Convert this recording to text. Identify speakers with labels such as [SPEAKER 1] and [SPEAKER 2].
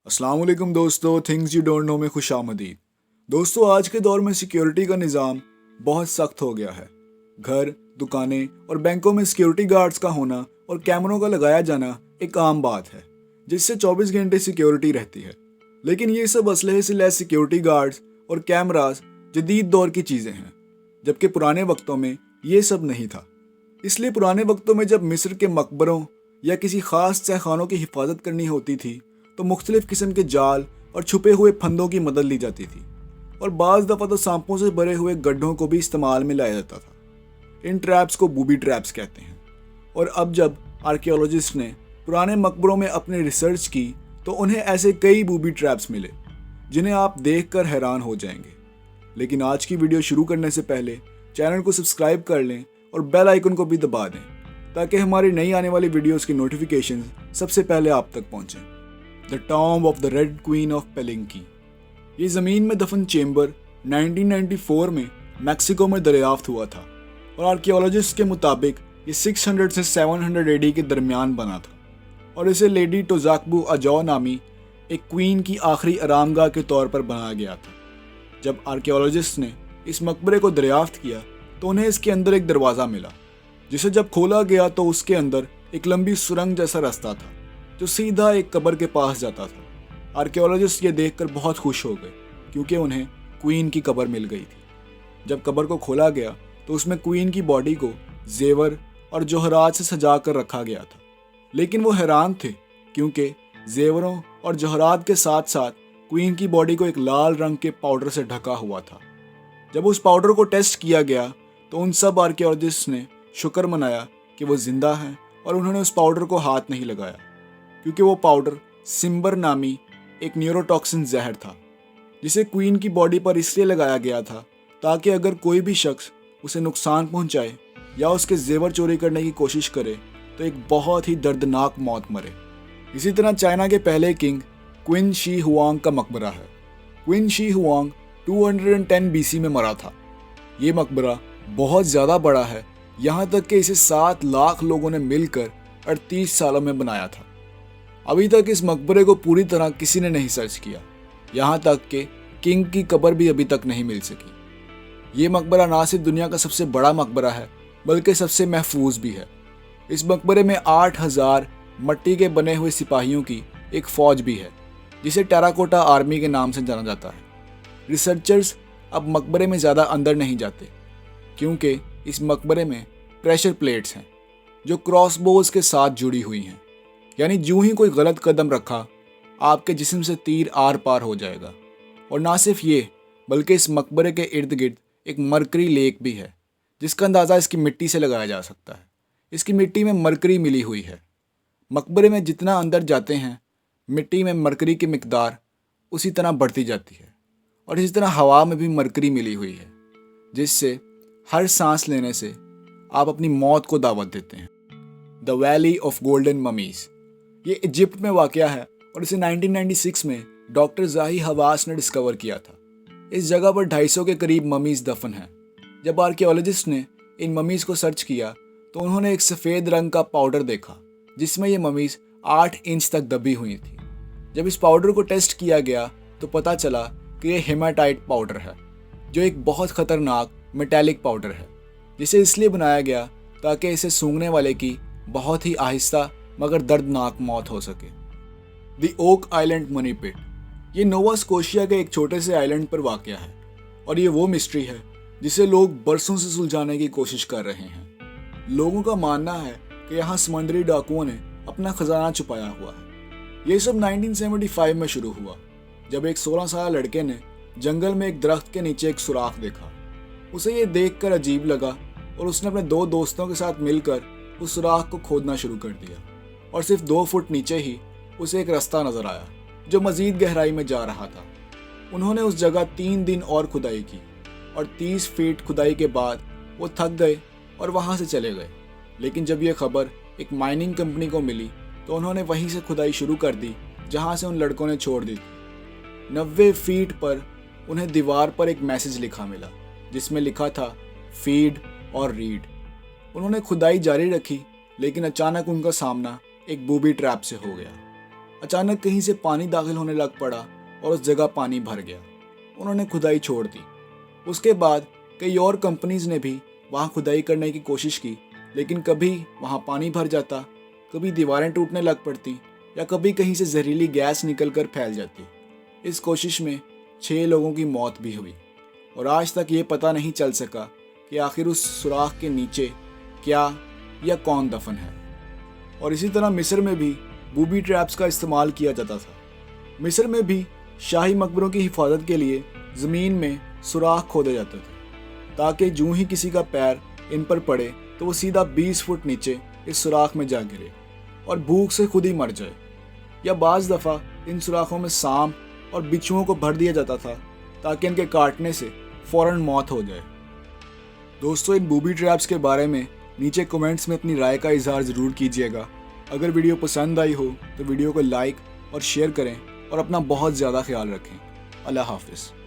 [SPEAKER 1] अस्सलाम वालेकुम दोस्तों, थिंग्स यू डोंट नो में खुशामदीद। दोस्तों, आज के दौर में सिक्योरिटी का निज़ाम बहुत सख्त हो गया है। घर, दुकानें और बैंकों में सिक्योरिटी गार्ड्स का होना और कैमरों का लगाया जाना एक आम बात है, जिससे 24 घंटे सिक्योरिटी रहती है। लेकिन ये सब असलहे से लैस सिक्योरिटी गार्ड्स और कैमरास जदीद दौर की चीज़ें हैं, जबकि पुराने वक्तों में ये सब नहीं था। इसलिए पुराने वक्तों में जब मिस्र के मकबरों या किसी खास तहखानों की हिफाजत करनी होती थी तो मुख्तलिफ किस्म के जाल और छुपे हुए फंदों की मदद ली जाती थी, और बाज़ दफ़ा तो सांपों से भरे हुए गड्ढों को भी इस्तेमाल में लाया जाता था। इन ट्रैप्स को बूबी ट्रैप्स कहते हैं। और अब जब आर्कियोलॉजिस्ट ने पुराने मकबरों में अपनी रिसर्च की तो उन्हें ऐसे कई बूबी ट्रैप्स मिले जिन्हें आप देखकर हैरान हो जाएंगे। लेकिन आज की वीडियो शुरू करने से पहले चैनल को सब्सक्राइब कर लें और बेल आइकन को भी दबा दें ताकि हमारी नई आने वाली वीडियोस की नोटिफिकेशन सबसे पहले आप तक पहुंचें। The tomb of the red queen of Palenque. ये ज़मीन में दफन चेम्बर 1994 में मैक्सिको में दरियाफ्त हुआ था, और आर्कियोलॉजिस्ट के मुताबिक ये 600 से 700 एडी के दरमियान बना था, और इसे लेडी टोजाकबू अजौ नामी एक क्वीन की आखिरी आरामगाह के तौर पर बनाया गया था। जब आर्कियोलॉजिस्ट ने इस मकबरे को दरियाफ्त किया तो उन्हें इसके अंदर एक दरवाज़ा मिला, जिसे जब खोला गया तो उसके अंदर एक लंबी सुरंग जैसा रास्ता था जो सीधा एक कब्र के पास जाता था। आर्कियोलॉजिस्ट ये देखकर बहुत खुश हो गए क्योंकि उन्हें क्वीन की कब्र मिल गई थी। जब कब्र को खोला गया तो उसमें क्वीन की बॉडी को जेवर और जौहरात से सजा कर रखा गया था। लेकिन वो हैरान थे क्योंकि जेवरों और जौहरात के साथ साथ क्वीन की बॉडी को एक लाल रंग के पाउडर से ढका हुआ था। जब उस पाउडर को टेस्ट किया गया तो उन सब आर्कियोलॉजिस्ट ने शुक्र मनाया कि वो जिंदा हैं, और उन्होंने उस पाउडर को हाथ नहीं लगाया क्योंकि वो पाउडर सिम्बर नामी एक न्यूरोटॉक्सिन जहर था, जिसे क्वीन की बॉडी पर इसलिए लगाया गया था ताकि अगर कोई भी शख्स उसे नुकसान पहुंचाए या उसके जेवर चोरी करने की कोशिश करे तो एक बहुत ही दर्दनाक मौत मरे। इसी तरह चाइना के पहले किंग क्विन शी हुआंग का मकबरा है। क्विन शी हुआंग 210 BC में मरा था। ये मकबरा बहुत ज़्यादा बड़ा है, यहाँ तक कि इसे 7 लाख लोगों ने मिलकर 38 सालों में बनाया था। अभी तक इस मकबरे को पूरी तरह किसी ने नहीं सर्च किया, यहाँ तक कि किंग की कब्र भी अभी तक नहीं मिल सकी। ये मकबरा ना सिर्फ दुनिया का सबसे बड़ा मकबरा है बल्कि सबसे महफूज भी है। इस मकबरे में 8000 मट्टी के बने हुए सिपाहियों की एक फ़ौज भी है जिसे टेराकोटा आर्मी के नाम से जाना जाता है। रिसर्चर्स अब मकबरे में ज़्यादा अंदर नहीं जाते क्योंकि इस मकबरे में प्रेशर प्लेट्स हैं जो क्रॉसबोज के साथ जुड़ी हुई हैं, यानी यूं ही कोई गलत कदम रखा आपके जिस्म से तीर आर पार हो जाएगा। और ना सिर्फ ये बल्कि इस मकबरे के इर्द गिर्द एक मरकरी लेक भी है जिसका अंदाज़ा इसकी मिट्टी से लगाया जा सकता है। इसकी मिट्टी में मरकरी मिली हुई है। मकबरे में जितना अंदर जाते हैं मिट्टी में मरकरी की मिकदार उसी तरह बढ़ती जाती है, और इसी तरह हवा में भी मरकरी मिली हुई है जिससे हर सांस लेने से आप अपनी मौत को दावत देते हैं। The valley of golden mummies ये इजिप्ट में वाक़या है, और इसे 1996 में डॉक्टर ज़ाही हवास ने डिस्कवर किया था। इस जगह पर 250 के करीब ममीज़ दफन हैं। जब आर्कियोलॉजिस्ट ने इन ममीज़ को सर्च किया तो उन्होंने एक सफ़ेद रंग का पाउडर देखा जिसमें ये ममीज़ 8 इंच तक दबी हुई थी। जब इस पाउडर को टेस्ट किया गया तो पता चला कि यह हेमाटाइट पाउडर है, जो एक बहुत ख़तरनाक मेटालिक पाउडर है, जिसे इसलिए बनाया गया ताकि इसे सूंघने वाले की बहुत ही आहिस्ता मगर दर्दनाक मौत हो सके। द ओक आइलैंड मनी पिट ये नोवा स्कोशिया के एक छोटे से आइलैंड पर वाक़या है, और ये वो मिस्ट्री है जिसे लोग बरसों से सुलझाने की कोशिश कर रहे हैं। लोगों का मानना है कि यहाँ समुद्री डाकुओं ने अपना खजाना छुपाया हुआ है। ये सब 1975 में शुरू हुआ जब एक 16 साल लड़के ने जंगल में एक दरख्त के नीचे एक सुराख देखा। उसे ये देखकर अजीब लगा और उसने अपने 2 दोस्तों के साथ मिलकर उस सुराख को खोदना शुरू कर दिया, और सिर्फ 2 फुट नीचे ही उसे एक रास्ता नजर आया जो मजीद गहराई में जा रहा था। उन्होंने उस जगह 3 दिन और खुदाई की, और 30 फीट खुदाई के बाद वो थक गए और वहाँ से चले गए। लेकिन जब यह खबर एक माइनिंग कंपनी को मिली तो उन्होंने वहीं से खुदाई शुरू कर दी जहाँ से उन लड़कों ने छोड़ दी थी। 90 फीट पर उन्हें दीवार पर एक मैसेज लिखा मिला जिसमें लिखा था फीड और रीड। उन्होंने खुदाई जारी रखी, लेकिन अचानक उनका सामना एक बूबी ट्रैप से हो गया। अचानक कहीं से पानी दाखिल होने लग पड़ा और उस जगह पानी भर गया। उन्होंने खुदाई छोड़ दी। उसके बाद कई और कंपनीज ने भी वहाँ खुदाई करने की कोशिश की, लेकिन कभी वहाँ पानी भर जाता, कभी दीवारें टूटने लग पड़ती या कभी कहीं से जहरीली गैस निकलकर फैल जाती। इस कोशिश में 6 लोगों की मौत भी हुई और आज तक ये पता नहीं चल सका कि आखिर उस सुराख के नीचे क्या या कौन दफन है। और इसी तरह मिस्र में भी बूबी ट्रैप्स का इस्तेमाल किया जाता था। मिस्र में भी शाही मकबरों की हिफाजत के लिए ज़मीन में सुराख खोदे जाते थे ताकि जूं ही किसी का पैर इन पर पड़े तो वो सीधा 20 फुट नीचे इस सुराख में जा गिरे और भूख से खुद ही मर जाए। या बाज़ दफ़ा इन सुराखों में सांप और बिच्छुओं को भर दिया जाता था ताकि इनके काटने से फ़ौरन मौत हो जाए। दोस्तों, इन बूबी ट्रैप्स के बारे में नीचे कमेंट्स में अपनी राय का इजहार ज़रूर कीजिएगा। अगर वीडियो पसंद आई हो तो वीडियो को लाइक और शेयर करें और अपना बहुत ज़्यादा ख्याल रखें। अल्लाह हाफ़िज़।